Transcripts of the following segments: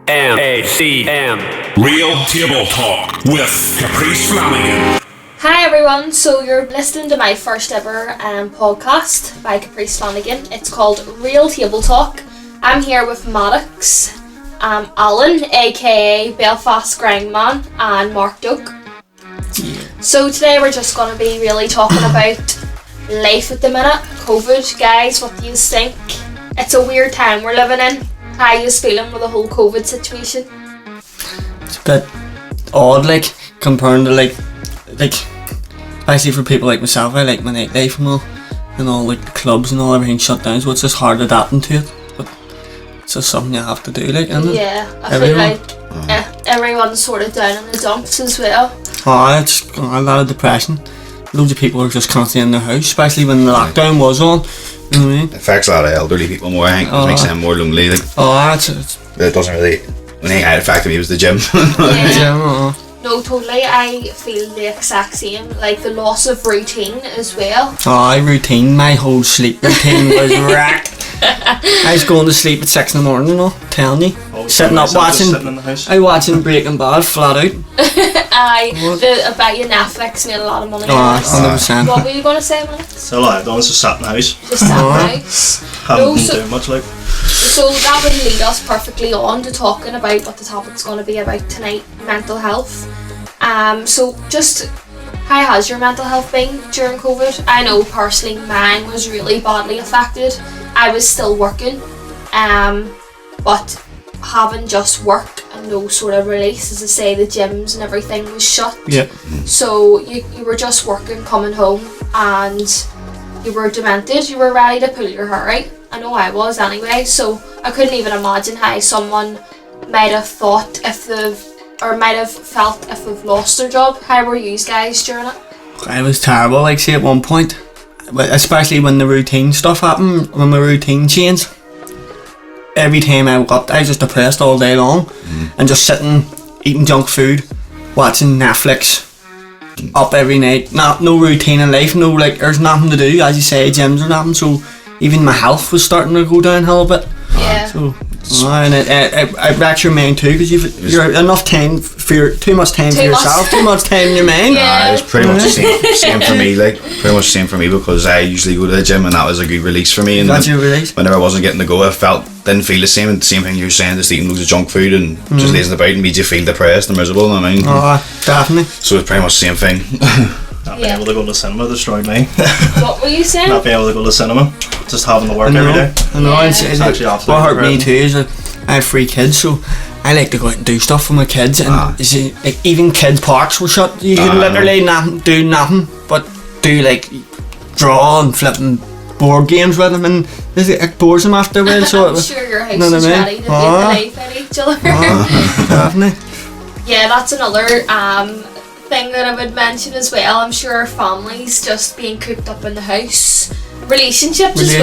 NACN Real Table Talk with Caprice Flanagan. Hi everyone, so you're listening to my first ever podcast by Caprice Flanagan. It's called Real Table Talk. I'm here with Maddox, Alan, aka Belfast Grimemen, and Marc, Doak. So today we're just going to be really talking about life at the minute. COVID, guys, what do you think? It's a weird time we're living in. How are you feeling with the whole COVID situation? It's a bit odd, comparing to especially for people like myself. I like my nightlife and all the clubs and all, everything shut down, so it's just hard adapting to it. But it's just something you have to do, isn't it? Yeah, I feel like everyone's sort of down in the dumps as well. Oh, it's a lot of depression. Loads of people are just constantly in their house, especially when the lockdown was on. You know what I mean? It affects a lot of elderly people more, I think. It makes them more lonely. It doesn't really. The thing that affected me was the gym. No, totally. I feel the exact same. Like the loss of routine as well. My whole sleep routine was wrecked. I was going to sleep at 6 in the morning, telling you. Sitting up watching Breaking Bad flat out. I bet you Netflix made a lot of money. 100%. What were you going to say, Maddox? So all I've done is just sat in the house. Just sat in the house. Haven't been doing much So that would lead us perfectly on to talking about what the topic's going to be about tonight, mental health. So just how has your mental health been during COVID? I know personally mine was really badly affected. I was still working, but having just work and no sort of release, as I say, the gyms and everything was shut. Yeah. So you were just working, coming home, and you were demented. You were ready to pull your hair out. I know I was anyway. So I couldn't even imagine how someone might have thought might have felt if they've lost their job. How were you guys during it? I was terrible, at one point, especially when the routine stuff happened, when my routine changed. Every time I woke up, I was just depressed all day long, and just sitting, eating junk food, watching Netflix, up every night. No routine in life, there's nothing to do, as you say, gyms or nothing, so even my health was starting to go downhill a bit. Yeah. And it wrecks your mind too, because you're enough time for too much time for yourself, too much time in your mind. Yeah. It was pretty much the same for me. Pretty much the same for me, because I usually go to the gym and that was a good release for me. And that's your release. Whenever I wasn't getting to go, didn't feel the same. And the same thing you were saying, just eating loads of junk food and just lazing about and made you feel depressed and miserable. I mean, definitely. So it's pretty much the same thing. Not being able to go to the cinema destroyed me. What were you saying? Not being able to go to the cinema, just having to work every day. I know. Yeah. It's actually what hurt me too is that I have 3 kids, so I like to go out and do stuff with my kids, and even kids' parks were shut. You could literally do nothing but do draw and flipping board games with them, and it bores them after a while. So I'm sure your house is ready to beat the life out of each other. Definitely. Yeah, that's another thing that I would mention as well. I'm sure families just being cooped up in the house, relationships as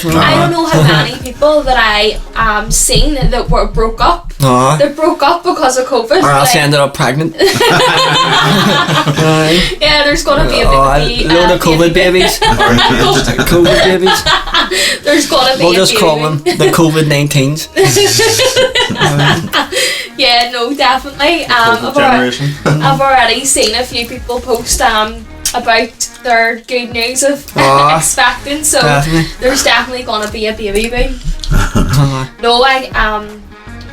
well. I don't know how many people that I seen that were broke up. They broke up because of COVID. Or else ended up pregnant. Yeah, there's gonna be a load of COVID babies. COVID babies. There's gonna be. We'll just call them the COVID-19s. Yeah, no, definitely. I've already seen a few people post about their good news of expecting, so there's definitely gonna be a baby boom. No,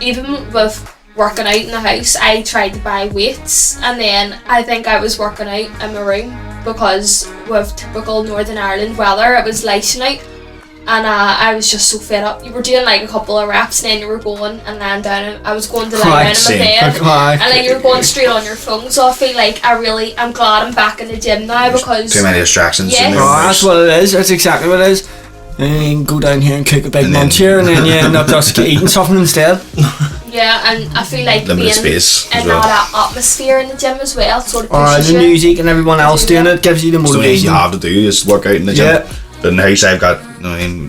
even with working out in the house, I tried to buy weights, and then I think I was working out in my room because with typical Northern Ireland weather, it was lashing out. And I was just so fed up. You were doing a couple of reps and then you were going and laying down. I was going to lie down in my bed and then you were going straight on your phone. So I feel like I'm glad I'm back in the gym now because... Too many distractions. Yes. That's what it is. That's exactly what it is. And then you can go down here and cook a big munch here, and then you end up just eating something instead. Yeah, and I feel like limited being space in that atmosphere in the gym as well sort of pushes the music and everyone else doing it gives you the motivation. It's the way you have to do is work out in the gym. But in the house I've got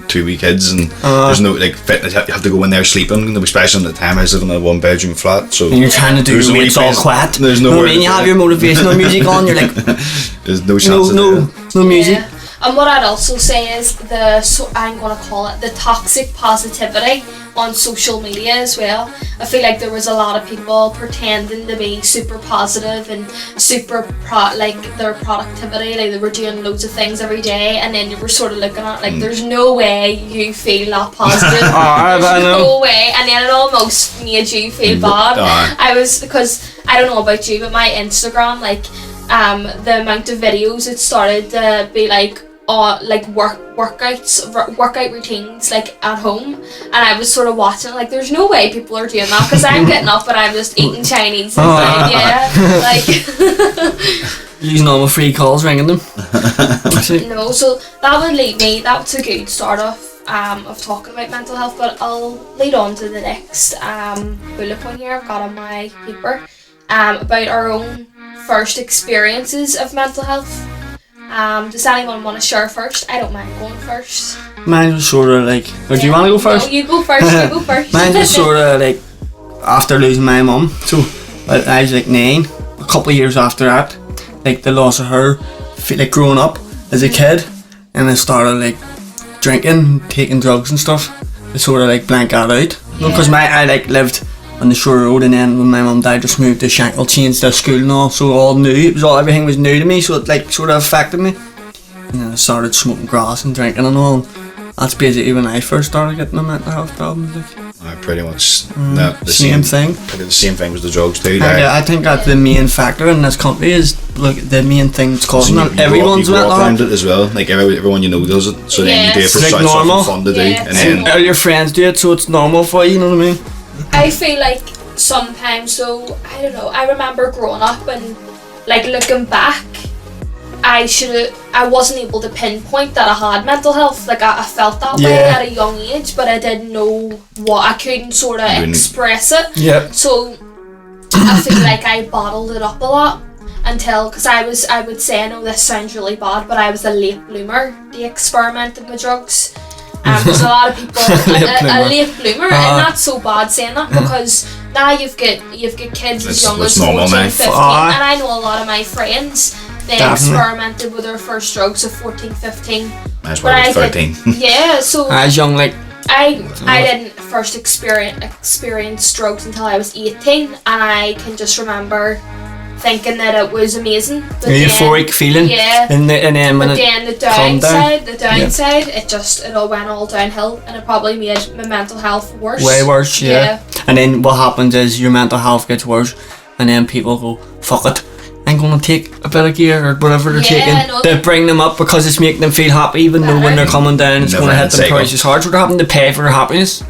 2 wee kids, and there's no fitness. You have to go in there sleeping, especially at the time I was living in a 1-bedroom flat. So and you're trying to do your weights all quiet. There's no. You have your motivational music on. You're like, there's no chance. No music. Yeah. And what I'd also say is I'm gonna call it the toxic positivity on social media as well. I feel like there was a lot of people pretending to be super positive and super their productivity, like they were doing loads of things every day, and then you were sort of looking at like there's no way you feel that positive. There's no way, and then it almost made you feel bad. Because I don't know about you, but my Instagram, like the amount of videos it started to be like workout routines like at home, and I was sort of watching it like there's no way people are doing that, because I'm getting up and I'm just eating Chinese and using all my free calls, ringing them. No, so that would lead me, that's a good start off of talking about mental health, but I'll lead on to the next bullet point here I've got on my paper about our own first experiences of mental health. Does anyone want to share first? I don't mind going first. Mine was sort of like... Or do you want to go first? No, you go first, you go first. Mine was sort of like after losing my mum. So I was like 9. A couple of years after that, like the loss of her, like growing up as a kid, and I started like drinking, taking drugs and stuff. I sort of like blank that out. Because I like lived on the shore road, and then when my mum died, just moved to Shankill, changed to school and all, so all new. Everything was new to me, so it like sort of affected me. And then I started smoking grass and drinking and all. That's basically when I first started getting my mental health problems. Like. Pretty much the same thing. The same thing was the drugs too. I think that's the main factor in this country is the main thing that's causing it. Everyone's mental health. It as well. Like everyone you know does it, so then you do it for like normal. Fun to do, and then all your friends do it, so it's normal for you. You know what I mean? I feel like sometimes, so I don't know, I remember growing up and like looking back, I wasn't able to pinpoint that I had mental health. Like I felt that way at a young age, but I didn't know what, I couldn't sort of express it. So I feel like I bottled it up a lot until, because I would say, I know this sounds really bad, but I was a late bloomer. They experimented with drugs. There's a lot of people a late bloomer, and that's so bad saying that, because now you've got kids as young as 14, 15, and I know a lot of my friends, they experimented with their first drugs at 14, 15. That's why I was 13. So I was young, like I didn't first experience drugs until I was 18, and I can just remember thinking that it was amazing. The euphoric feeling. And then when the downside, it all went all downhill, and it probably made my mental health worse. Way worse, And then what happens is your mental health gets worse, and then people go, fuck it, I'm going to take a bit of gear or whatever they're taking to bring them up, because it's making them feel happy, even though when they're coming down it's going to hit them twice as hard. So they're having to pay for their happiness.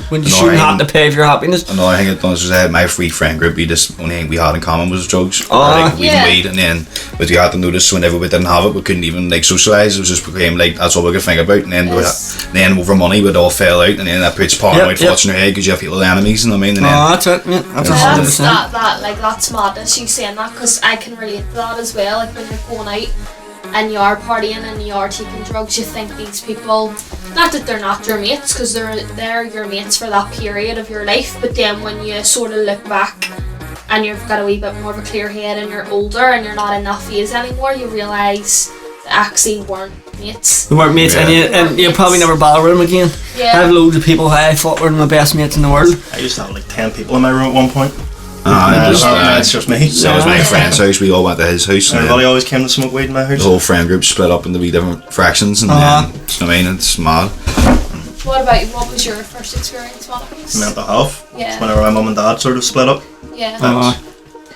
When you shouldn't have to pay for your happiness. Another thing it does is my free friend group, only thing we had in common was drugs. Weed, and then but you had to notice whenever we didn't have it, we couldn't even like socialise. It was just became like that's all we could think about, and then then over money we'd all fell out, and then that puts paranoid thoughts in your head because you have people enemies, you know what I mean? And that's it, yeah. That's madness, you saying that, because I can relate to that as well. Like when you're going out and you are partying and you are taking drugs, you think these people, not that they're not your mates, because they're your mates for that period of your life, but then when you sort of look back and you've got a wee bit more of a clear head and you're older and you're not in that phase anymore, you realise they actually weren't mates. They weren't mates, and you probably never bother with them again. I have loads of people who I thought were my best mates in the world. I used to have like 10 people in my room at one point. It's just me. That was my friend's house. We all went to his house. Everybody always came to smoke weed in my house. The whole friend group split up into wee different fractions, and then, you know what I mean, it's mad. What about you? What was your first experience, Maddox? Mental health. Whenever my mum and dad sort of split up.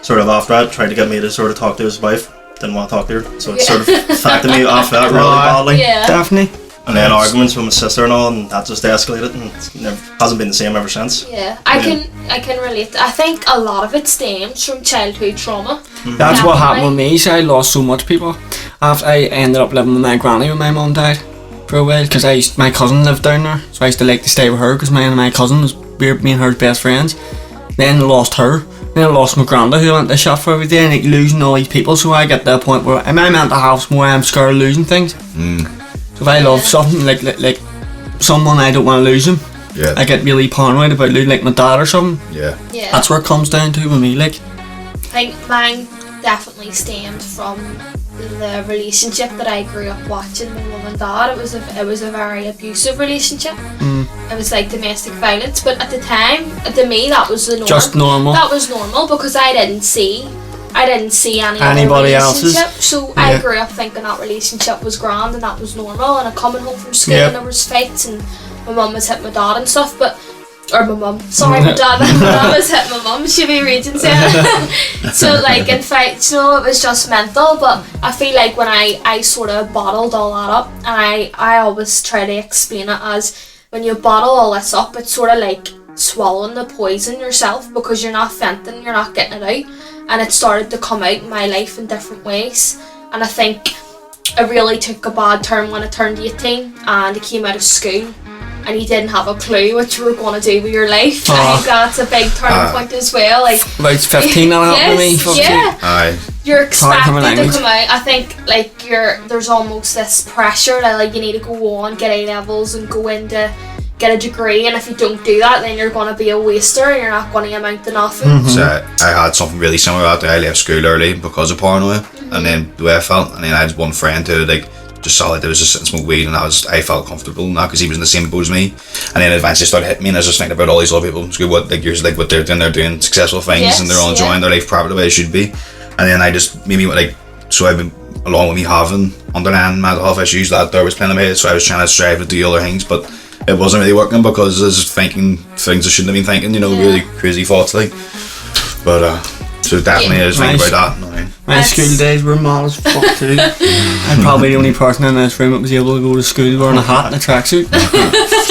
Sort of after that, tried to get me to sort of talk to his wife. Didn't want to talk to her, so it sort of affected me after that really badly. Definitely. And then arguments with my sister and all, and that just escalated, and it hasn't been the same ever since. I can relate. I think a lot of it stems from childhood trauma. That's what happened with me. So I lost so much people. After I ended up living with my granny when my mum died for a while, because my cousin lived down there, so I used to like to stay with her because me and my cousin was me and her best friends. Then I lost her. Then I lost my granda, who I went to shop for every day, and like losing all these people. So I get to a point where my mental health's more I'm scared of losing things. So if I love something like someone, I don't want to lose them. I get really paranoid about losing like my dad or something. That's where it comes down to with me. Like I think mine definitely stemmed from the relationship that I grew up watching with mum and dad. It was a very abusive relationship. It was like domestic violence, but at the time, to me, that was the norm. Just normal. That was normal because I didn't see anybody else's. So I grew up thinking that relationship was grand and that was normal. And I'm coming home from school and there was fights and my mum was hitting my dad and stuff, or my mum. Sorry, my dad was hitting my mum. She'd be raging. So like in fights, it was just mental. But I feel like when I sort of bottled all that up, and I always try to explain it as when you bottle all this up, it's sort of like swallowing the poison yourself because you're not venting, you're not getting it out. And it started to come out in my life in different ways. And I think it really took a bad turn when I turned 18 and I came out of school and you didn't have a clue what you were going to do with your life. I think that's a big turning point as well. Like about 15 that happened to me. Yeah. You're expected to come out. I think like there's almost this pressure that like you need to go on, get A levels and go into get a degree, and if you don't do that then you're going to be a waster and you're not going to amount to nothing. So I had something really similar out there. I left school early because of paranoia, and then the way I felt, and then I had one friend who like just saw that I was just sitting smoke weed, and I felt comfortable now because he was in the same boat as me. And then eventually started hitting me, and I was just thinking about all these other people in school, what they're doing, they're doing successful things, and they're all enjoying their life properly the way it should be. And then I just maybe so I've been along with me having underlying mental health issues that there was playing in my head, so I was trying to strive to do other things, but it wasn't really working because I was thinking things I shouldn't have been thinking, really crazy thoughts like. But so definitely I was thinking about that. My school days were mad as fuck too. I'm probably the only person in this room that was able to go to school wearing a hat and a tracksuit.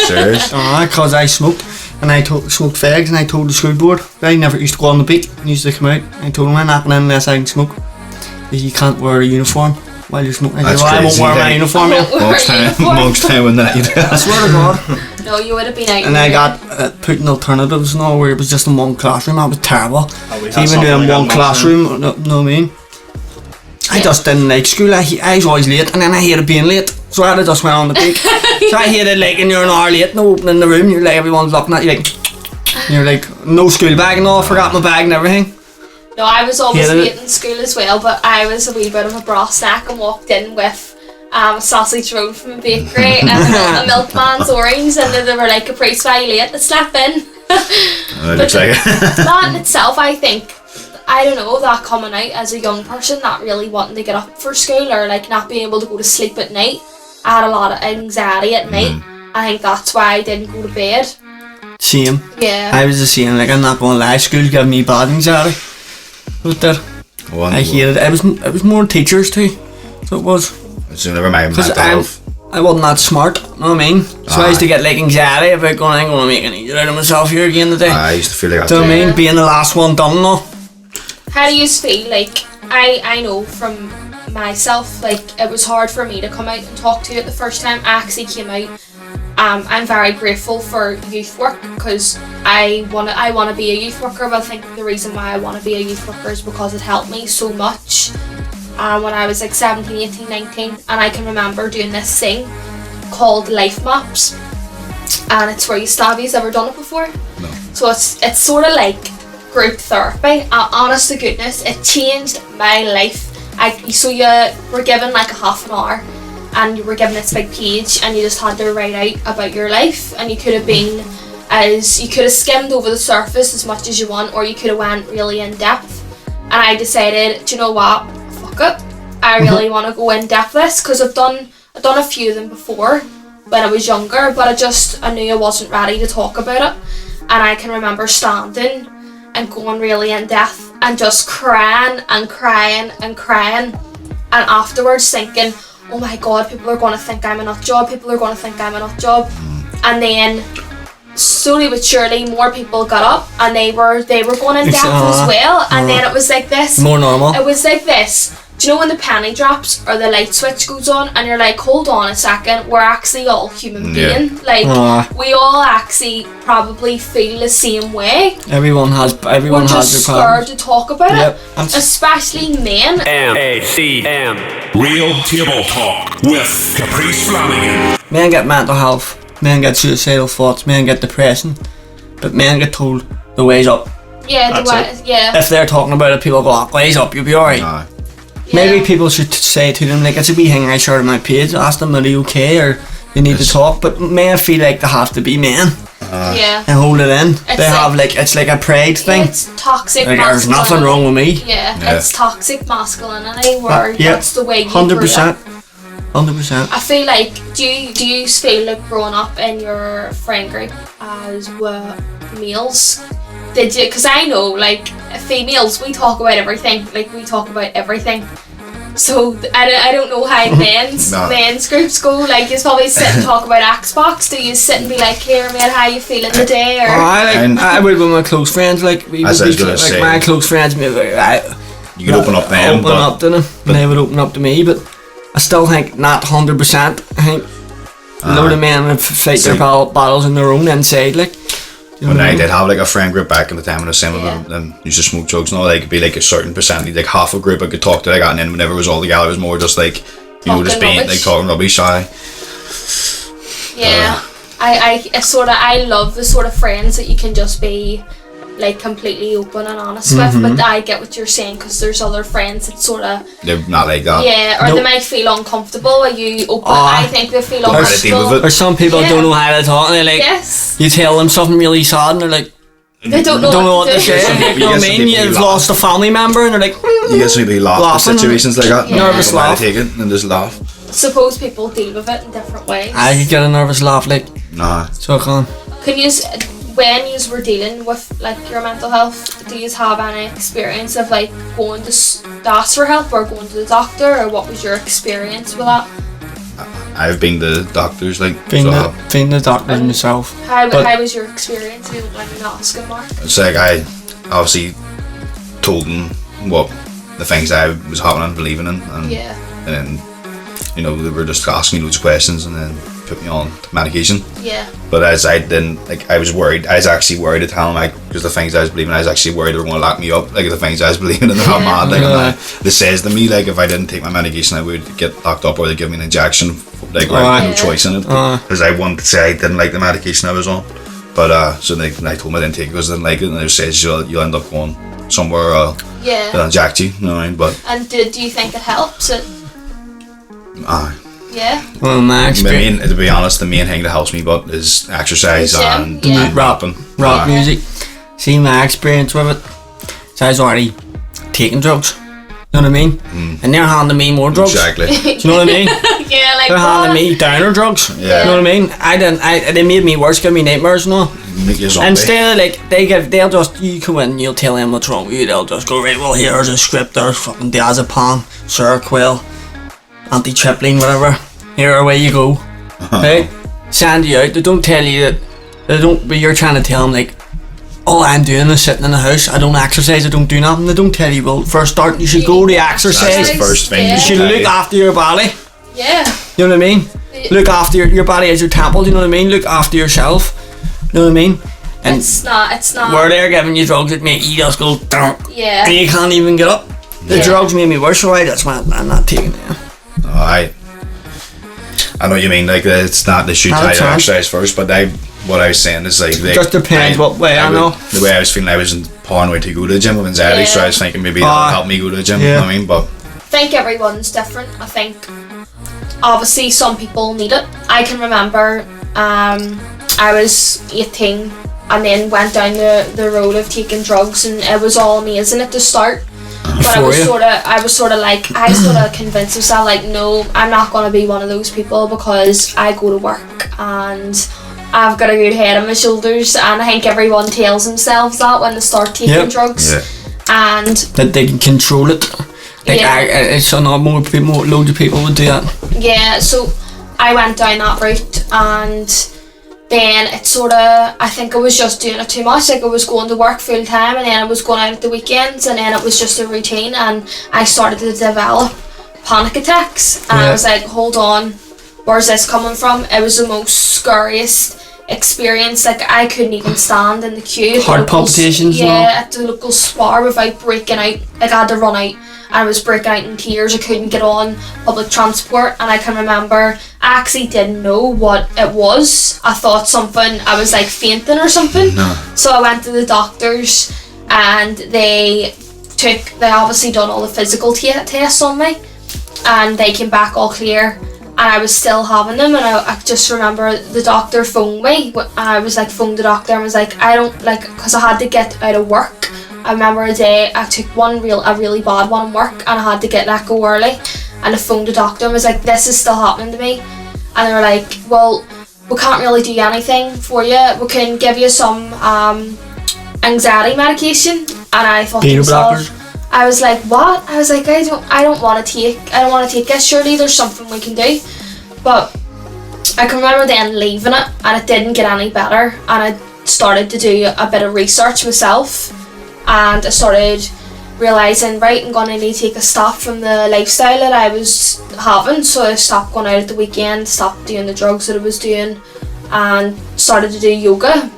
Serious? Because I smoked, and I smoked fags, and I told the school board I never used to go on the beat and used to come out. I told them I'm not going in unless I can smoke. You can't wear a uniform while you're smoking. I said, I won't wear my uniform. Most time when that you do. I swear to God. No, you would have been out. And I got put in alternatives and all where it was just in one classroom. That was terrible. Even doing one classroom, know what I mean? I just didn't like school. I was always late, and then I hated being late. So I just went on the beat. So I hated and you're an hour late, no opening the room, you're like, everyone's looking at you and you're like, no school bag and all, forgot my bag and everything. No, I was always late in school as well, but I was a wee bit of a bra snack and walked in with a sausage roll from a bakery and a milkman's orange, and then they were like, Caprice, why are you late? Let's slap in. But that in itself, I think, I don't know, that coming out as a young person, not really wanting to get up for school or like not being able to go to sleep at night. I had a lot of anxiety at night. I think that's why I didn't go to bed. Same. Yeah. I was the same, like I'm not going to lie, school gave me bad anxiety. Was there? I hated it. It was more teachers too. So it was. It's never my mental health. I wasn't that smart, you know what I mean? So I used to get like anxiety about I'm going to make an idiot out of myself here again today. I used to feel like that. Do you know what I mean? Being the last one done and all. How do you feel? Like, I know from myself, like, it was hard for me to come out and talk to you at the first time. I actually came out. I'm very grateful for youth work because I want to be a youth worker, but I think the reason why I want to be a youth worker is because it helped me so much when I was like 17, 18, 19, and I can remember doing this thing called Life Maps, and it's where have you ever done it before? No. So it's sort of like group therapy. Honest to goodness, it changed my life. So you were given like a half an hour and you were given this big page and you just had to write out about your life, and you could have skimmed over the surface as much as you want, or you could have went really in depth. And I decided, do you know what, fuck it, I really want to go in depth with this, because I've done a few of them before when I was younger, but I knew I wasn't ready to talk about it. And I can remember standing and going really in depth and just crying and crying and crying, and afterwards thinking, oh my god, people are going to think I'm a nut job, and then slowly but surely more people got up and they were going in depth as well, and then it was like this, more normal. It was like this. Do you know when the penny drops or the light switch goes on and you're like, hold on a second, we're actually all human beings. Like, we all actually probably feel the same way. Everyone has their problems. We're just scared to talk about it, especially men. NACN Real Table Talk with Caprice Flanagan. Men get mental health, men get suicidal thoughts, men get depression, but men get told the way's up. If they're talking about it, people go, oh, glaze up, you'll be alright. Nah. Maybe people should say to them, like, it's a wee thing I shared on my page, ask them, are they okay, or they need to talk, but men feel like they have to be men. And hold it in. They have like, it's like a pride thing. It's toxic like, masculinity. There's nothing wrong with me. Yeah, it's toxic masculinity where that's the way you 100%. 100%. I feel like, do you feel like growing up in your friend group as males? Did you? Because I know, like, females, we talk about everything. Like, we talk about everything. So I don't know how men's groups go. Like, you probably sit and talk about Xbox. Do you sit and be like, "Here, mate, how you feeling today?" Or I would with my close friends. Like, we would be like my close friends. You could open up them. Open up to them. And they would open up to me, but I still think not 100%. I think a load of men would fight their battles in their own inside. Like. When I did have like a friend group back in the time when I was saying with them used to smoke drugs and all, like it'd be like a certain percentage, like half a group I could talk to, like, and then whenever it was all together it was more just like, you know, just being like talking rubbish. I love the sort of friends that you can just be like completely open and honest with, but I get what you're saying, because there's other friends that sort of they're not like that. They might feel uncomfortable when you open. I think they feel uncomfortable. Or some people don't know how to talk, and they're like, you tell them something really sad and they're like, they don't know what to say. You know what I mean? You've lost a family member and they're like, you get some people laugh in situations like that. Nervous laugh. Take it and just laugh. Suppose people deal with it in different ways. I could get a nervous laugh, like. Nah. So I can't. Can you, when you were dealing with like your mental health, do you have any experience of like going to ask for help or going to the doctor, or what was your experience with that? I've been to doctors, like, been the doctor myself. How was your experience when you asking Marc? It's like I obviously told them what the things I was happening and believing in, and then, you know, they were just asking me loads of questions and then put me on medication. But as I didn't, like, I was worried. I was actually worried to tell them, like, because the things I was believing, I was actually worried they were going to lock me up. Like, the things I was believing in, they're not mad. Like, they says to me, like, if I didn't take my medication, I would get locked up, or they'd give me an injection. Like, I had no choice in it, because I wanted to say I didn't like the medication I was on. But so I told them I didn't take it because I didn't like it, and they says you'll end up going somewhere. They'll inject you. You know what I mean? But do you think it helps? Yeah. Well, my experience. To be honest, the main thing that helps me is exercise and rapping, rock music. See, my experience with it, so I was already taking drugs. You know what I mean? And they're handing me more drugs. Exactly. Do you know what I mean? Like they're handing me downer drugs. Yeah. You know what I mean? They made me worse, give me nightmares and all. Make you a zombie. Instead, like, they'll just, you come in, you'll tell them what's wrong with you, they'll just go, right, well, here's a script, there's fucking diazepam, Seroquel, antitryptyline, whatever. Here, away you go. Right? Send you out. They don't tell you that, but you're trying to tell them, like, all I'm doing is sitting in the house, I don't exercise, I don't do nothing. They don't tell you, well, first start, you should go to exercise. That's the first thing you should look after your body. Yeah. You know what I mean? Look after your body as your temple, you know what I mean? Look after yourself. You know what I mean? And it's not. Where they're giving you drugs that make you just go, yeah. And you can't even get up. The drugs made me worse, so that's why I'm not taking them. I know what you mean, like, it's not they should try to exercise first, but what I was saying is like just depends what way. I know the way I was feeling, I was in paranoid to go to the gym with anxiety, so I was thinking maybe that'll help me go to the gym. You know what I mean? But I think everyone's different. I think obviously some people need it. I can remember I was 18 and then went down the road of taking drugs, and it was all amazing at the start. But I was sort of convinced myself, like, no, I'm not going to be one of those people, because I go to work and I've got a good head on my shoulders, and I think everyone tells themselves that when they start taking drugs, and that they can control it. Like, it's not more people, loads of people would do that. Yeah, so I went down that route, and then it sort of, I think I was just doing it too much. Like, I was going to work full time, and then I was going out at the weekends, and then it was just a routine, and I started to develop panic attacks, and I was like, hold on, where's this coming from? It was the most scariest experience. Like, I couldn't even stand in the queue. Heart palpitations. At the local Spar without breaking out. Like, I had to run out. I was breaking out in tears. I couldn't get on public transport, and I can remember I actually didn't know what it was. I thought I was like fainting or something. No. So I went to the doctors, and they obviously done all the physical tests on me, and they came back all clear, and I was still having them. And I just remember the doctor phoned me. I was like, phoned the doctor and was like, I don't like, because I had to get out of work. I remember a day I took a really bad one in work, and I had to get let go early, and I phoned the doctor and was like, this is still happening to me. And they were like, well, we can't really do anything for you. We can give you some anxiety medication. And I thought to myself, I was like, what? I was like, I don't want to take this. Surely there's something we can do. But I can remember then leaving it, and it didn't get any better. And I started to do a bit of research myself, and I started realising, right, I'm gonna need to take a stop from the lifestyle that I was having. So I stopped going out at the weekend, stopped doing the drugs that I was doing, and started to do yoga.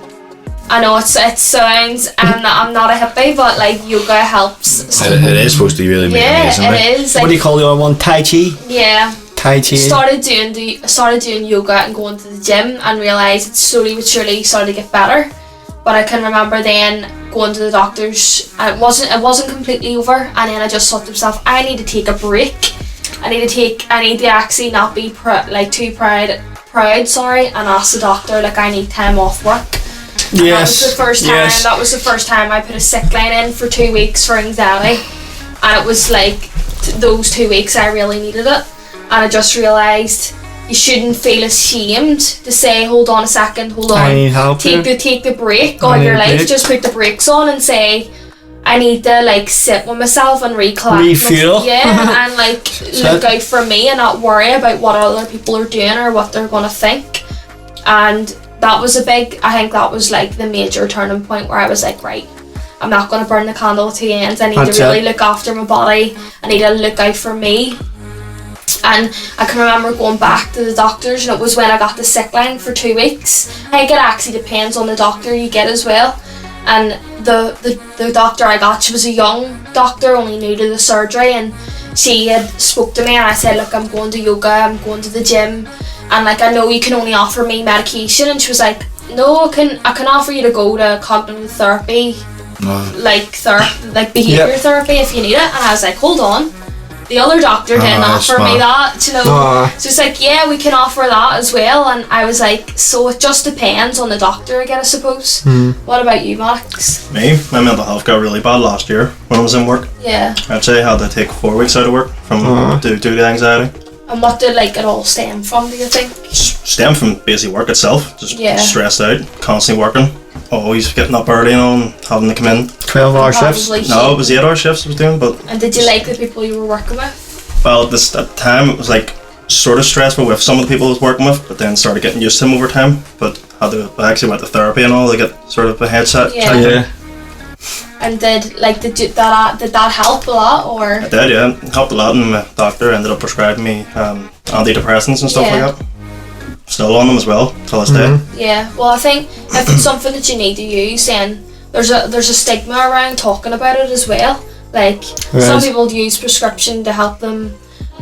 I know it sounds, I'm not a hippie, but like yoga helps. It is supposed to be really amazing. Yeah, it is. What do you call the other one? Tai Chi? Yeah. Tai Chi. Started doing yoga and going to the gym, and realised it slowly but surely started to get better. But I can remember then going to the doctors, and it wasn't completely over, and then I just thought to myself, I need to take a break. I need to actually not be too proud, and ask the doctor, like, I need time off work. Yes. That was the first time I put a sick line in for 2 weeks for anxiety, and it was like those 2 weeks I really needed it. And I just realised you shouldn't feel ashamed to say, hold on a second, hold on, I need help, take the break on your life. Just put the brakes on and say, I need to like sit with myself and refuel. And like look out for me and not worry about what other people are doing or what they're gonna think. And that was I think that was like the major turning point where I was like, right, I'm not gonna burn the candle at two ends. I need to really look after my body. I need to look out for me. And I can remember going back to the doctors, and it was when I got the sick line for 2 weeks. I think it actually depends on the doctor you get as well. And the doctor I got, she was a young doctor, only new to the surgery, and she had spoke to me, and I said, look, I'm going to yoga, I'm going to the gym, and like, I know you can only offer me medication. And she was like, no, I can offer you to go to cognitive therapy, like behaviour therapy if you need it. And I was like, hold on, the other doctor didn't offer me that, you know. So it's like, yeah, we can offer that as well. And I was like, so it just depends on the doctor again, I suppose. What about you, Maddox? Me? My mental health got really bad last year when I was in work. Yeah. I'd say I had to take 4 weeks out of work due to the anxiety. And what did like it all stem from, do you think? Stem from basic work itself, just stressed out, constantly working, always getting up early, you know, and having to come in. 12-hour shifts? No, it was 8-hour shifts I was doing, but... And did you like the people you were working with? Well, at the time it was like sort of stressful with some of the people I was working with, but then started getting used to them over time. But I actually went to therapy and all to get sort of a headset. Yeah. And did that help a lot, or? It did, yeah. It helped a lot, and my doctor ended up prescribing me antidepressants and stuff like that. Still on them as well till this day. Yeah. Well, I think if it's something that you need to use, then there's a stigma around talking about it as well. Like some people use prescription to help them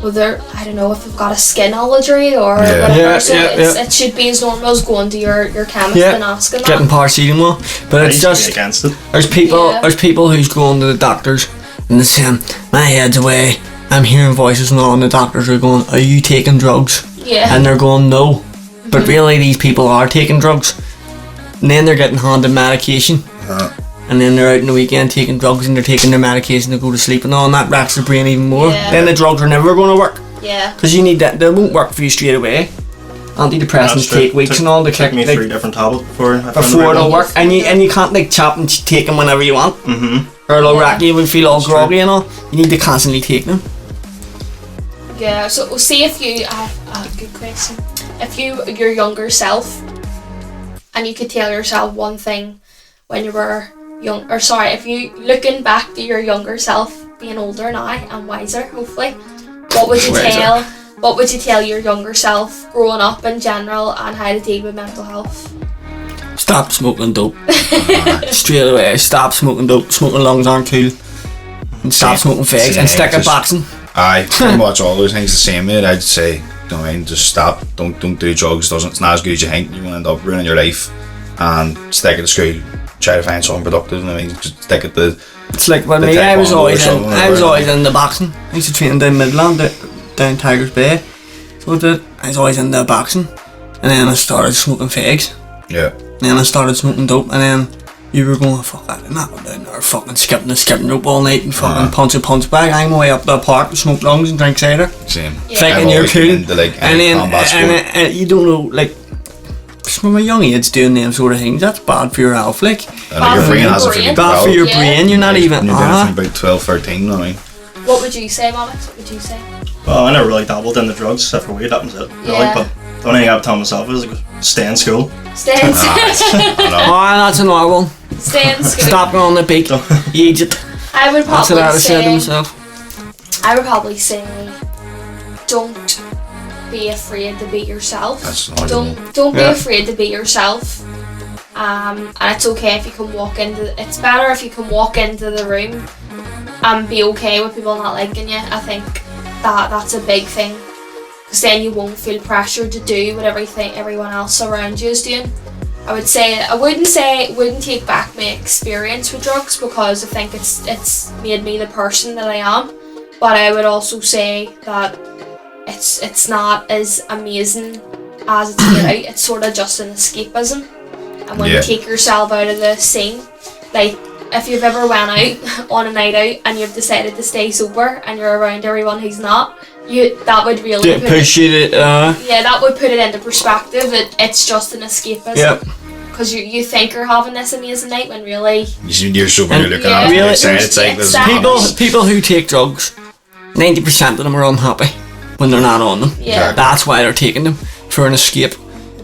with their, I don't know if they've got a skin allergy or whatever. It should be as normal as going to your chemist and asking that. Getting paracetamol, but it's just against it. There's people who's going to the doctors and they're saying, my head's away, I'm hearing voices and all, and the doctors are going, are you taking drugs? Yeah. And they're going, no. But really these people are taking drugs, and then they're getting handed medication, and then they're out in the weekend taking drugs, and they're taking their medication to go to sleep and all, and that racks their brain even more. Then the drugs are never going to work. Yeah. Because you need that, they won't work for you straight away. Antidepressants take weeks and all. They took me 3 different tablets before it'll work, and you can't like chop and take them whenever you want. Or it'll rack you and feel all groggy and all. You need to constantly take them. Yeah. So we'll see if you have a good question. If your younger self, and you could tell yourself one thing when you were young, or sorry, if you looking back to your younger self, being older now and wiser, hopefully, what would you tell? What would you tell your younger self growing up in general, and how to deal with mental health? Stop smoking dope. Straight away, stop smoking dope. Smoking lungs aren't cool. And stop smoking fags and stick at boxing. Aye, pretty much all those things the same way. I'd say, don't mind, just stop. Don't do drugs. It's not as good as you think. You will end up ruining your life. And stick at the school. try to find something productive. I mean, just stick at the. It's like when me, I was always in the boxing. I used to train down Midland, down Tigers Bay. So I was always in the boxing, and then I started smoking fags. Yeah. And then I started smoking dope, and then you were going, fuck that, I'm not going down there fucking skipping rope all night and fucking punch bag. I'm away up the park to smoke lungs and drink cider. Same. Thinking you're cool. And you don't know, like, from a young age doing them sort of things, that's bad for your health, like. Your brain has it for you. Bad for your brain, you're not even. You're doing about 12, 13, I mean. What would you say, Maddox? What would you say? Well, I never really dabbled in the drugs except for weed, that was it. Yeah. But the only thing I would tell myself is stay in school. Stay in school. That's another one. Stay in school. Stop on the beat, you idiot. I would probably say to myself. I would probably say, don't be afraid to be yourself. Don't be afraid to be yourself. And it's okay if you can walk into. It's better if you can walk into the room and be okay with people not liking you. I think that's a big thing, because then you won't feel pressured to do what everyone else around you is doing. I wouldn't take back my experience with drugs, because I think it's made me the person that I am. But I would also say that it's not as amazing as it's made out. It's sort of just an escapism. And when you take yourself out of the scene, like if you've ever went out on a night out and you've decided to stay sober and you're around everyone who's not, that would really that would put it into perspective. It's just an escapism. Yep. Because you think you're having this amazing night when really you're sober. You're looking at it. It's like people who take drugs, 90% of them are unhappy when they're not on them. Yeah. That's why they're taking them, for an escape.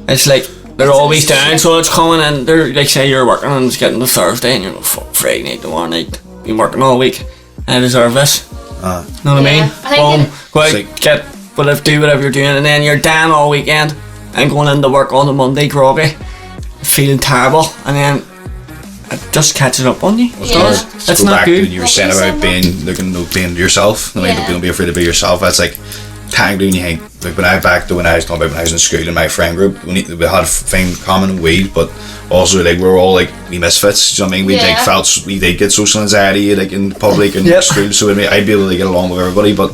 It's like they're always down, so it's coming and they're like, say you're working and it's getting to Thursday and you're like, fuck, Friday night, tomorrow night, been working all week, I deserve this. Know what I mean? Boom, go out, do whatever you're doing, and then you're down all weekend and going into work on the Monday groggy, feeling terrible, and then it just catches up on you. That's not good. You were saying about being yourself. I mean, don't be afraid to be yourself. That's like tang doing you think, like when I was talking about when I was in school in my friend group, we had a thing common, weed, but also like we were all like we misfits. Do you know what I mean? We did get social anxiety like in public and school, so I'd be able to get along with everybody, but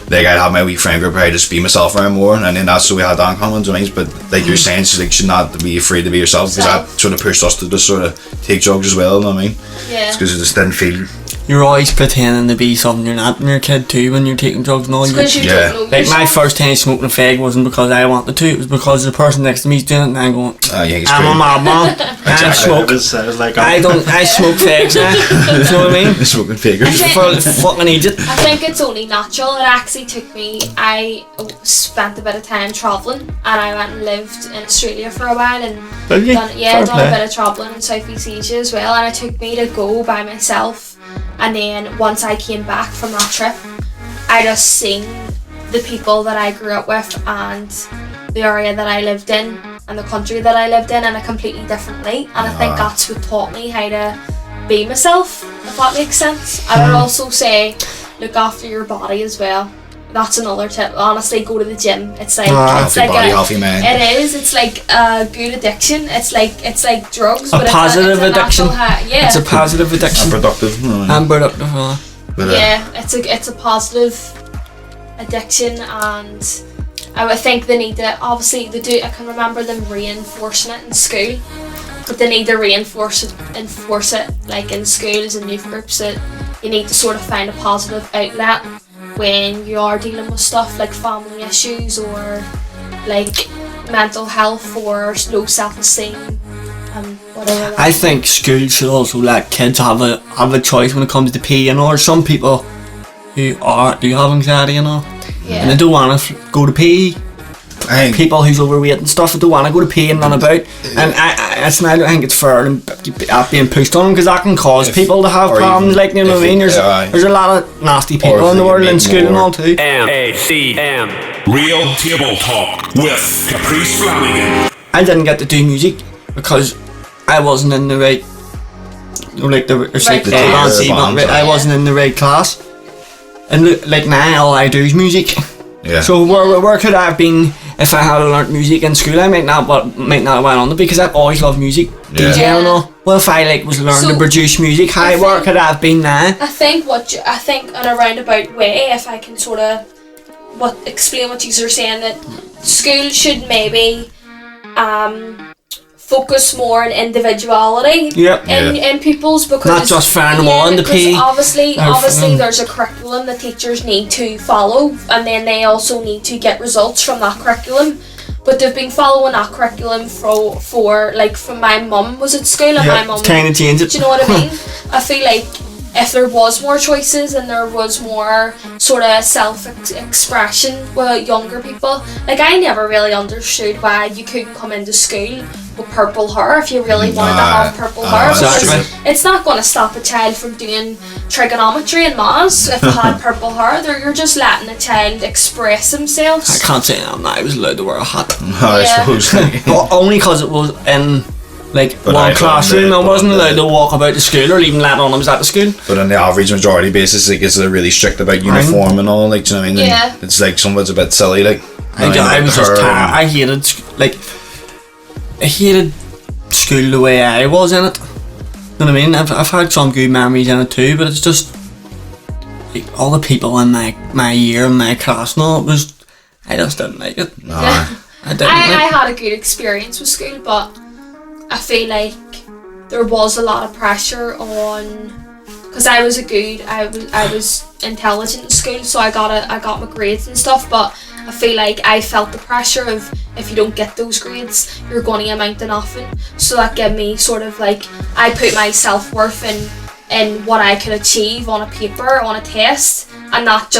like I'd have my wee friend group, I'd just be myself around more, and then that's what we had that in common. Do you know what I mean? But like you're saying, you should not be afraid to be yourself, because that sort of pushed us to just sort of take drugs as well. You know what I mean? Yeah. It's because it just didn't feel. You're always pretending to be something you're not when you're a kid too, when you're taking drugs and all. Like my first time smoking a fag wasn't because I wanted to, it was because the person next to me's doing it and I'm going, I'm a madman, I smoke. I smoke fags now, you know what I mean? Smoking fagers. Fucking idiot. I think it's only natural. It actually took me, I spent a bit of time travelling, and I went and lived in Australia for a while and done a bit of travelling in Southeast Asia as well, and it took me to go by myself. And then once I came back from that trip, I just seen the people that I grew up with and the area that I lived in and the country that I lived in a completely different light. And I think that's what taught me how to be myself, if that makes sense. I would also say look after your body as well. That's another tip. Honestly, go to the gym. It's like healthy man. It is. It's like a good addiction. It's like drugs, but positive addiction. Yeah, it's a positive addiction. And productive. It's a positive addiction, and I would think they need to. Obviously, they do. I can remember them reinforcing it in school, but they need to enforce it like in schools and youth groups, that you need to sort of find a positive outlet when you are dealing with stuff like family issues or like mental health or low self-esteem and whatever. I think schools should also let kids have a choice when it comes to PE and all. Some people who do have anxiety and all, and they don't want to go to PE. People who's overweight and stuff, don't want to go to PE and run about, and I think it's fair and being pushed on them, because that can cause people to have problems, like, you know what I mean? There's a lot of nasty people in the world in school and all too. NACN Real Table Talk with Caprice Flanagan. I didn't get to do music because I wasn't in the right, I wasn't in the right class, and like now all I do is music. Yeah. So where could I have been if I had learnt music in school? I might not have went on it, because I've always loved music, DJing and all. Well, if I was learning to produce music, where could I have been now? I think in a roundabout way, if I can sort of explain what you are saying, that school should maybe focus more on individuality in people's, because not just fair them on to pay. Obviously there's a curriculum that teachers need to follow, and then they also need to get results from that curriculum. But they've been following that curriculum for from my mum was at school, and my mum kind of changed it. Do you know what I mean? I feel like if there was more choices and there was more sort of self-expression with younger people, I never really understood why you couldn't come into school with purple hair if you really wanted to have purple hair. Because it's not going to stop a child from doing trigonometry and maths if they had purple hair. You're just letting a child express themselves. I can't say I was allowed to wear a hat. I suppose. Only because it was in one classroom. I wasn't allowed to walk about the school or even let on I was at the school. But on the average majority basis, it's really strict about uniform and all. Do you know what I mean? Yeah. And it's some of it's a bit silly. I was just tired. I hated school the way I was in it. You know what I mean? I've had some good memories in it too, but it's just all the people in my year and my class and all, I just didn't like it. No. I had a good experience with school, but I feel like there was a lot of pressure on, because I was intelligent in school, so I got my grades and stuff, but I feel like I felt the pressure of, if you don't get those grades, you're going to amount to nothing. So that gave me sort of I put my self-worth in what I could achieve on a paper, on a test, and not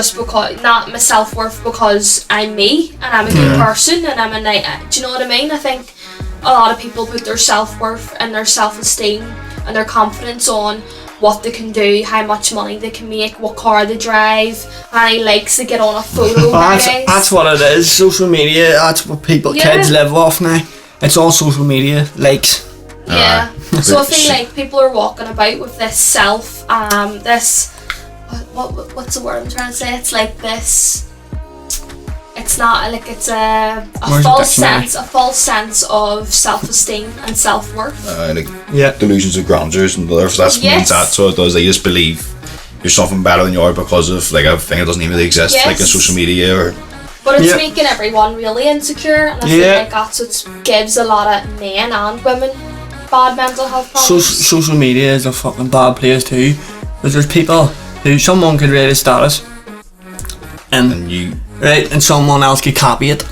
my self-worth because I'm me and I'm a good person and do you know what I mean? I think a lot of people put their self-worth and their self-esteem and their confidence on what they can do, how much money they can make, what car they drive, how many likes they get on a photo. That's what it is. Social media, that's what kids live off now. It's all social media, likes. Yeah. So I feel like people are walking about with this what's the word I'm trying to say? It's like this. It's not it's a false sense of self-esteem and self-worth. Delusions of grandeur and that's means that's what it does. They just believe you're something better than you are because of a thing that doesn't even really exist, in social media But it's making everyone really insecure, and I feel like that's what gives a lot of men and women bad mental health problems. Social media is a fucking bad place too, because there's people who someone could rate a status and someone else could copy it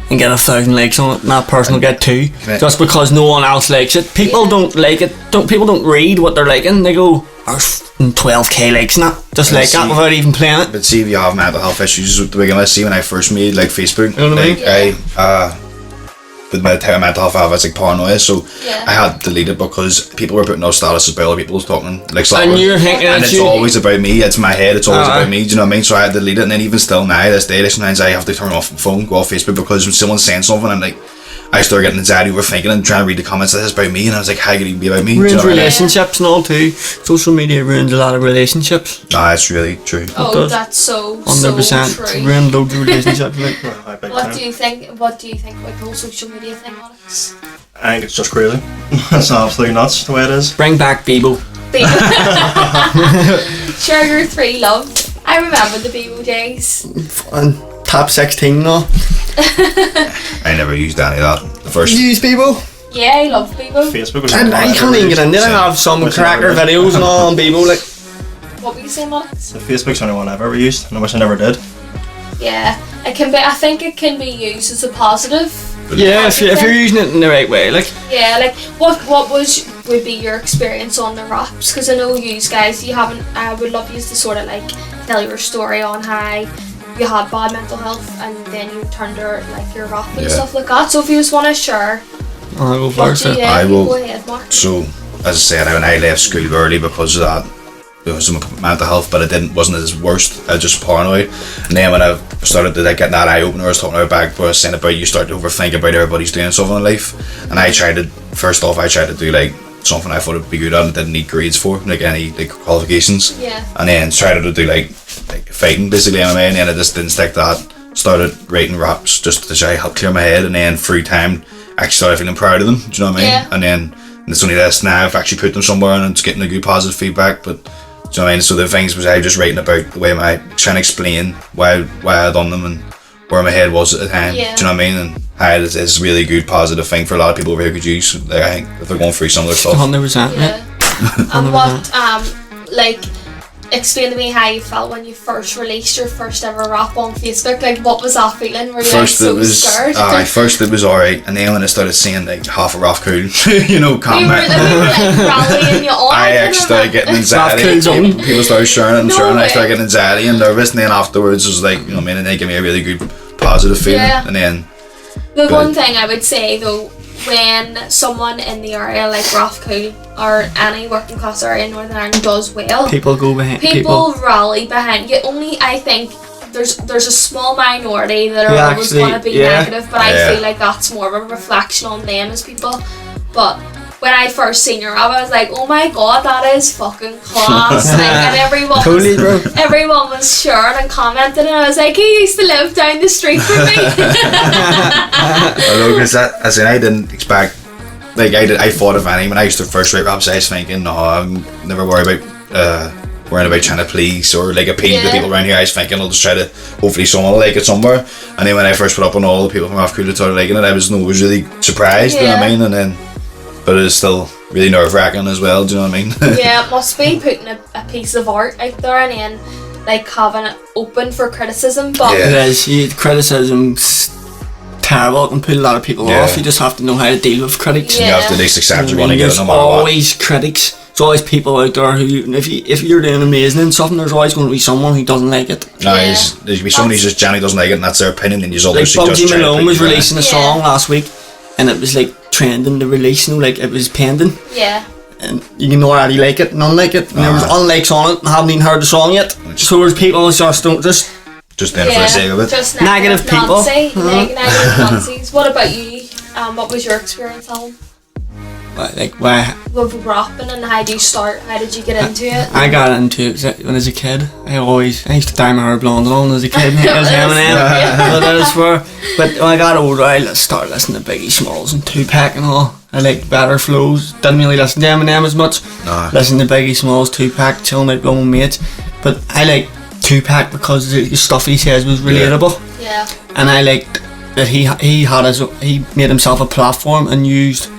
and get 1,000 likes on it, and that person will get 2 just because no one else likes it. People don't like it. People don't read what they're liking. They go, there's 12k likes on it, just like that, without even playing it. But see, if you have mental health issues to begin with, see, when I first made Facebook, you know what I mean? With my mental health, I was paranoia, so I had to delete it because people were putting out statuses by other people talking and you're thinking, and it's always about me. It's my head. It's always about me. Do you know what I mean? So I had to delete it, and then even still now, this day, sometimes I have to turn off my phone, go off Facebook, because when someone's saying something, I'm I started getting anxiety, overthinking, and trying to read the comments that is about me, and I was like, how could it even be about me? Ruins relationships and all too. Social media ruins a lot of relationships. It's really true. Oh, that's so 100% true. Ruined loads of relationships. What do you think about the whole social media thing, Maddox? I think it's just crazy. It's absolutely nuts the way it is. Bring back Bebo. Share your 3 love. I remember the Bebo days. Fun. Top 16 though. I never used any of that. The first. You use Bebo? Yeah, I love Bebo. Facebook was and I can't even get in there. I have some cracker videos and all on Bebo. What were you saying, Maddox? Facebook's the only one I've ever used, and I wish I never did. Yeah, it can be. I think it can be used as a positive. Yeah, if you're using it in the right way, Yeah, what would be your experience on the raps? Because I know you guys, you haven't. I would love you to sort of tell your story on how you had bad mental health and then you turned your rap and stuff like that. So if you just want to share, I'll go first. I will. Go ahead, Marc. So as I said, when I left school early because of that. It was my mental health, but it wasn't as worst. I was just paranoid. And then when I started to get that eye opener, I was talking about back, where I was saying about you start to overthink about everybody's doing something in life. And I tried to do something I thought would be good at and didn't need grades for, any qualifications. Yeah. And then tried to do fighting, basically MMA, and then I just didn't stick to that. Started writing raps just to try to help clear my head, and then through time, actually started feeling proud of them. Do you know what I mean? Yeah. And then And it's only this now I've actually put them somewhere and it's getting a good positive feedback. But do you know what I mean? So the things was I just writing about the way trying to explain why I done them and where my head was at the time. Yeah. Do you know what I mean? And how it's a really good positive thing for a lot of people over here could use. Like, I think if they're going through some of their stuff. 100%. Yeah. And what like explain to me how you felt when you first released your first ever rap on Facebook. Like, what was that feeling? Were you First like, so scared? First it was alright, and then when I started seeing like half a rough cool, you know, comment. They were like rallying you on. I actually started getting anxiety. People started sharing it and sharing it. I started getting anxiety and nervous, and then afterwards it was like, you know what I mean, and they gave me a really good positive feeling. Yeah. And then the one thing I would say though, when someone in the area like Rathcoole or any working class area in Northern Ireland does well, people go behind. People rally behind you. Only I think there's a small minority that are always going to be negative, but I feel like that's more of a reflection on them as people. But when I first seen your rap, I was like, oh my god, that is fucking class. Like, and everyone was sharing and commenting, and I was like, he used to live down the street from me. I know, because I didn't expect, like, I thought of any when I used to first write raps, I was thinking, no, I'm never worried about worrying about trying to please or like appeal to people around here. I was thinking I'll just try to, hopefully someone will like it somewhere. And then when I first put up on all the people from Rathcoole that started liking it, I was really surprised, you know what I mean? And then, but it's still really nerve-wracking as well, do you know what I mean? Yeah, it must be putting a piece of art out there and then like having it open for criticism. But it is, criticism's terrible. It can put a lot of people off. You just have to know how to deal with critics. You have to just accept you want to get it no matter what. There's always critics. There's always people out there who, if you're doing amazing in something, there's always going to be someone who doesn't like it. No, there's going to be somebody who just generally doesn't like it, and that's their opinion, and you're like Bugsy Malone was releasing a song last week, and it was like trending the release, like it was pending. Yeah. And you can already like it, none like it, and there was unlikes on it, and haven't even heard the song yet. So there's people who just don't just there for the sake of it. Just negative people. Negative Nancy's. What about you? What was your experience, Alan? Like why? With rapping, and how did you start? How did you get into it? I got into it when I was a kid. I used to dye my hair blonde and all when I was a kid. It was Eminem. But when I got older, I started listening to Biggie Smalls and Tupac and all. I liked better flows. Didn't really listen to Eminem as much. No. Listened to Biggie Smalls, Tupac, chilling out with my mates. But I liked Tupac because the stuff he says was relatable. Yeah. And I liked that he made himself a platform and used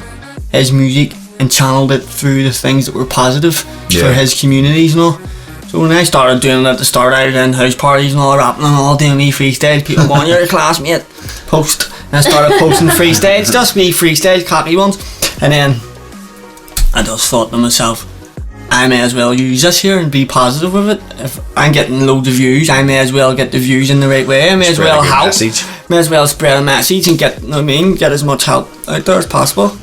his music and channeled it through the things that were positive for his communities, you know. So when I started doing it at the start, I was in house parties and all, rapping and all, doing me freestyles. People going, you're a classmate, post. And I started posting freestyles, just me freestyles, copy ones. And then I just thought to myself, I may as well use this here and be positive with it. If I'm getting loads of views, I may as well get the views in the right way. I may as well help. May as well spread a message and get as much help out there as possible.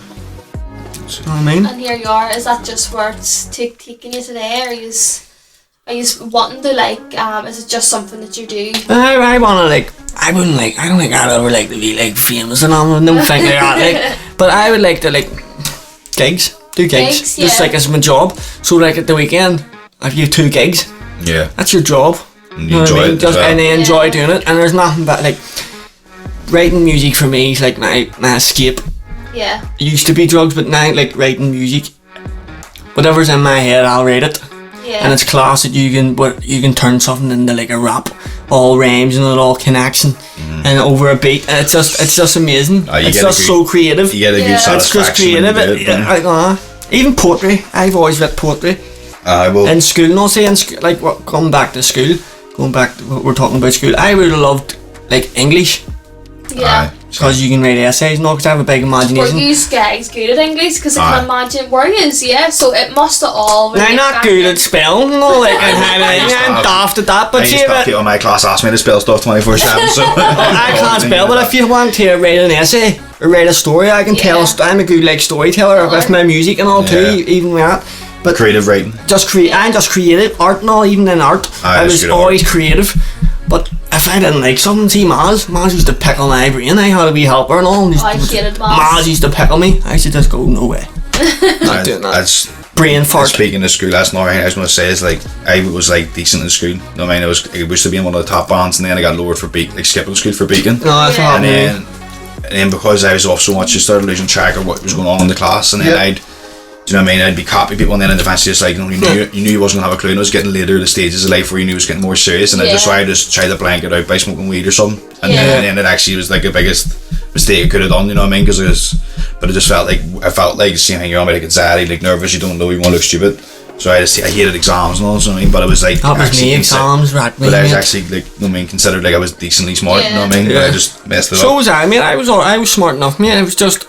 You know what I mean? And here you are. Is that just where it's taking you today, or are you wanting to is it just something that you do? I wanna I don't think I'd ever like to be famous and all. I don't think like that. But I would like to do gigs, just as my job. So at the weekend, if you have 2 gigs, that's your job. And you enjoy it, and I enjoy doing it. And there's nothing but writing music for me is my escape. Yeah. It used to be drugs, but now writing music, whatever's in my head, I'll write it. Yeah. And it's class that you can turn something into a rap, all rhymes and it all connects and over a beat. And it's just amazing. It's just so creative. You get a good satisfaction. It's just creative. Even poetry. I've always read poetry. In school, no, say going back to what we're talking about school. I would have loved English. Yeah. Because you can write essays, because I have a big imagination. Were you guys good at English? Because I can imagine, were you? Yeah, so it must have all... I'm not good at spelling, I'm daft at that, but people in my class ask me to spell stuff 24/7, so... I can't spell, but if you want to write an essay, or write a story, I can tell, I'm a good storyteller with my music and all too, even with that. But creative writing. I'm just creative, art and all, even in art, I was always creative. But if I didn't like something, see Maz used to pickle my brain. I had to be helper and all. I hated Maz used to pickle me. I used to just go, no way. Not doing that. That's brain fart. Speaking of school, that's another thing I was going to say is I was decent in school. You know what I mean? I used to be in one of the top bands, and then I got lowered for skipping school for beacon. No, that's what happened. And then because I was off so much, I started losing track of what was going on in the class, and then Do you know what I mean? I'd be copying people, and then eventually it's like, you knew you wasn't gonna have a clue, and it was getting later the stages of life where you knew it was getting more serious, and I just tried to blank it out by smoking weed or something, and then it actually was like the biggest mistake I could have done, you know what I mean? But it just felt like same thing, you're on like anxiety, like nervous, you don't know, you want to look stupid. So I hated exams and all, you know what I mean? But it was like that was me, exams, right? But I was actually like, you know what I mean, considered like I was decently smart, you know what I mean? But I just messed it up. So was I, mate. I was smart enough, mate. It was just,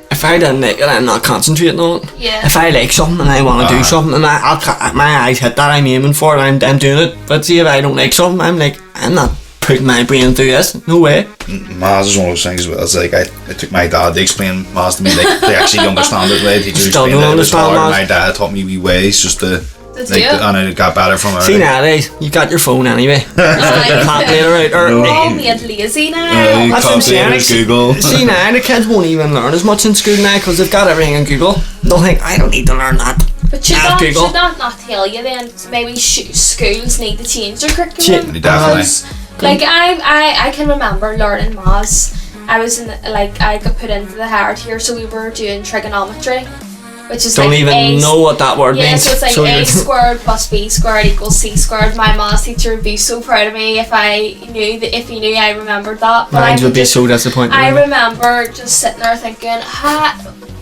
if I didn't like it, I'm not concentrating on it. Yeah. If I like something and I want to do something and my eyes hit that, I'm aiming for it, I'm doing it. But see, if I don't like something, I'm like, I'm not putting my brain through this. No way. Maths is one of those things. It's like I took my dad to explain maths to me. Like they actually understand it. Like teachers Still explained don't it. It was hard. understand My dad taught me wee ways just to. And it got better from it. See nowadays, you got your phone anyway. Calculator out. We're all made lazy now. That's what I'm saying. Google. See now, the kids won't even learn as much in school now because they've got everything in Google. They'll think, I don't need to learn that. But should that not tell you then? Maybe schools need to change their curriculum. Definitely. Like I can remember learning maths. I was I got put into the higher tier, so we were doing trigonometry. Which is don't even know what that word means. So it's like a squared plus b squared equals c squared. My maths teacher would be so proud of me if he knew I remembered that. Mine would be so disappointed. I remember just sitting there thinking,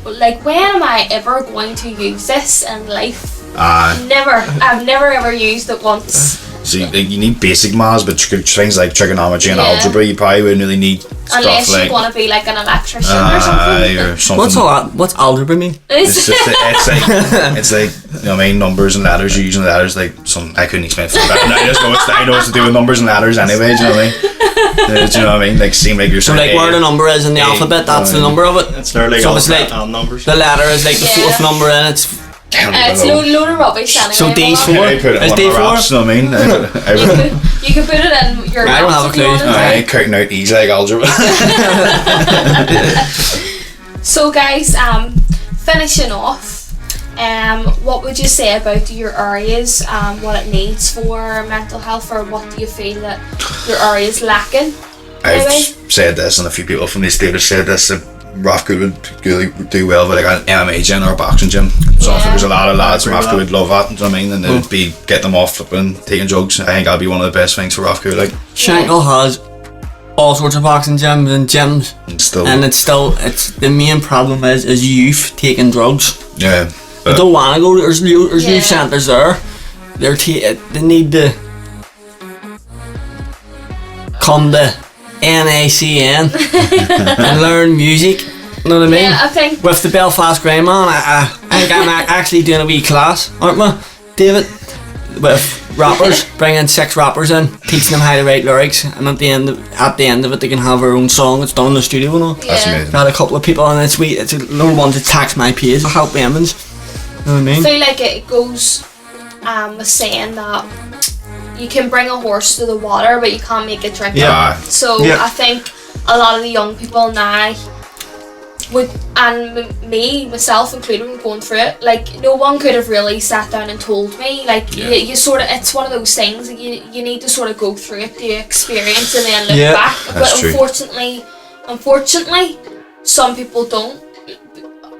like, when am I ever going to use this in life? Never. I've never ever used it once. So you need basic maths, but things like trigonometry and algebra, you probably wouldn't really need unless stuff like. you want to be like an electrician or something. What's all that? What's algebra mean? It's like you know what I mean, numbers and letters. You're using letters like some. I couldn't explain it. I know it's to do with numbers and letters anyway. Do you know what I mean? Do you know what I mean? Like seem like you're so like where the number is in the alphabet, that's the number of it. It's literally so it's like numbers. The letter is like the fourth number in it. It's load of rubbish anyway. So D4 is D4. I mean, you can put it in your. I don't have a clue. I ain't counting out easy like algebra. So guys, finishing off, what would you say about your areas? What it needs for mental health, or what do you feel that your area is lacking? I've said this, and a few people from the state have said this. Rathcoole would really do well with like an MMA gym or a boxing gym. So I think there's a lot of lads from Rathcoole would love that, you know what I mean? And it would be get them off flipping, taking drugs. I think that'd be one of the best things for Rathcoole. Like Shankill has all sorts of boxing gyms and gyms, and it's the main problem is youth taking drugs. Yeah, they don't want to go. There's youth centres there. They need to come to NACN and learn music. You know what I mean? Yeah, I think with the Belfast Grimemen, I think I'm actually doing a wee class, aren't we, David? With rappers, bringing 6 rappers in, teaching them how to write lyrics, and at the end of it, they can have their own song. It's done in the studio, you know. That's amazing. Got a couple of people, and it's a little one to tax my page. Help Emmons. You know what I mean? I feel like it goes with saying that you can bring a horse to the water, but you can't make it drink it. So I think a lot of the young people now would, and myself included, going through it. Like no one could have really sat down and told me. Like you sort of, it's one of those things. Like, you need to sort of go through it, the experience, and then look back. But unfortunately, some people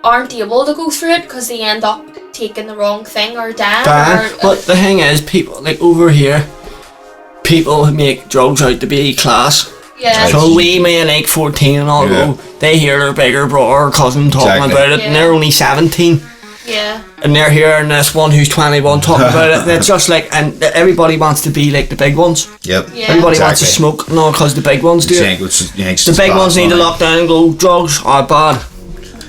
aren't able to go through it because they end up taking the wrong thing or dying. But the thing is, people like over here, people make drugs out to be class. Yeah. So we may like 14 and all go, they hear their bigger brother or cousin talking about it, and they're only 17. Yeah. And they're hearing this one who's 21 talking about it, and it's just like, and everybody wants to be like the big ones. Yep. Yeah. Everybody wants to smoke, no, because the big ones do it. The big ones need to lock down and go, drugs are bad.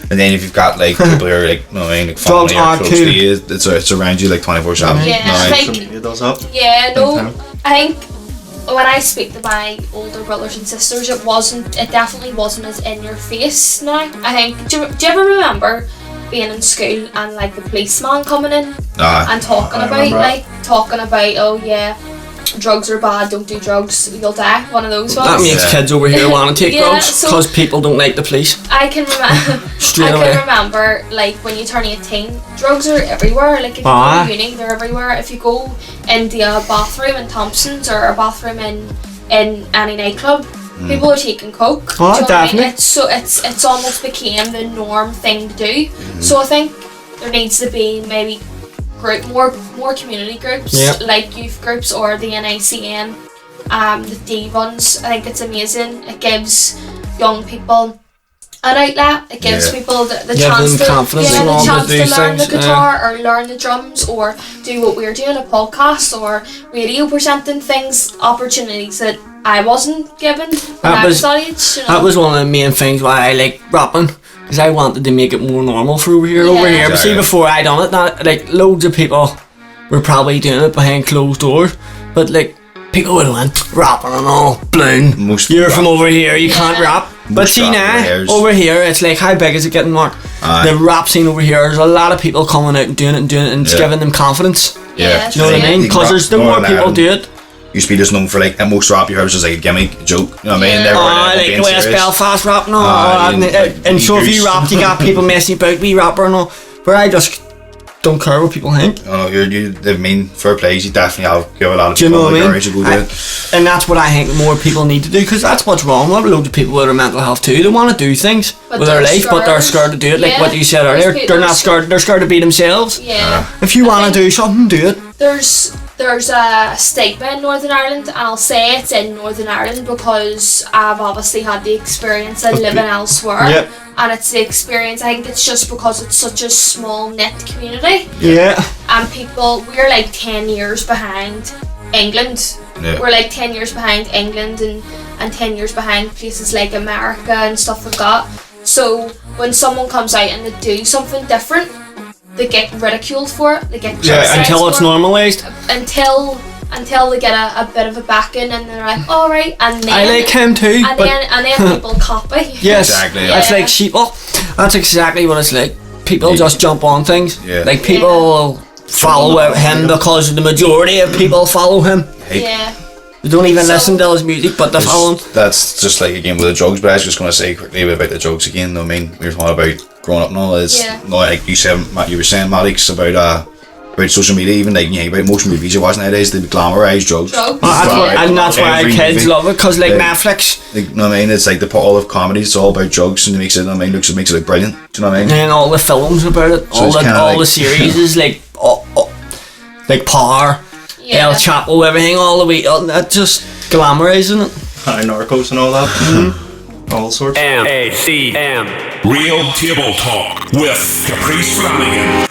And then if you've got like people who are like, no, like family or close to you, it's around you like 24/7. Yeah, I think when I speak to my older brothers and sisters, it definitely wasn't as in your face now. I think, do you ever remember being in school and like the policeman coming in and talking about, oh yeah, drugs are bad, don't do drugs, you'll die, one of those ones. That makes kids over here want to take drugs because people don't like the police. I can remember like when you turn 18, drugs are everywhere. Like if you go to uni, they're everywhere. If you go into a bathroom in Thompson's or a bathroom in any nightclub, people are taking coke. Definitely. It's almost became the norm thing to do. So I think there needs to be maybe more community groups, like youth groups or the NACN, the D runs. I think it's amazing. It gives young people an outlet. It gives people the chance to learn the guitar or learn the drums or do what we're doing, a podcast or radio presenting things, opportunities that I wasn't given when I was that age. You know? That was one of the main things why I like rapping, because I wanted to make it more normal for over here. But see, before I done it, like loads of people were probably doing it behind closed doors, but like people would have went rapping and all, blown. You're from over here, you can't rap. But see now, over here, it's like, how big is it getting, Mark? The rap scene over here, there's a lot of people coming out and doing it, and it's giving them confidence. Yeah. Do you know what I mean? Because there's the more people do it. Used to be just known for like, at most rap you heard was just like a gimmick, a joke, you know what I mean? Like West Belfast rap, and so if you rapped, you got people messing about, we rapper and all, where I just don't care what people think. Oh no, I mean, fair plays, you definitely have give a lot of people the courage to go do it. And that's what I think more people need to do, because that's what's wrong with loads of people with their mental health too. They want to do things with their life, but they're scared to do it. Like what you said earlier, they're not scared. They're scared to be themselves. If you want to do something, do it. There's a stigma in Northern Ireland, and I'll say it's in Northern Ireland because I've obviously had the experience of living elsewhere, and it's the experience. I think it's just because it's such a small knit community. And we're like 10 years behind England. We're like 10 years behind England and 10 years behind places like America and stuff like that. So when someone comes out and they do something different, they get ridiculed for it. They get criticized until it's normalised. Until they get a bit of a backing, and they're like, all right, and then I like him too. And then people copy. Yes, exactly. It's like sheep. Oh, that's exactly what it's like. People just jump on things. Like people follow him because the majority of people follow him. They don't even listen to his music, but they follow him. That's just like again with the drugs. But I was just going to say quickly about the drugs again. I mean, we were talking about growing up and all is like you were saying, Maddox, about social media. Even like about most movies you watch nowadays, they glamorise drugs. And that's why kids love it, because like Netflix. Like, you know what I mean? It's like all of comedy. It's all about drugs, and it makes it. I mean, makes it look brilliant. Do you know what I mean? And all the films about it, so all the series is like like Power, El Chapo, everything, all the way. That just glamorising it. Narcos and all that. All sorts. NACN. Real Table Talk with Caprice Flanagan.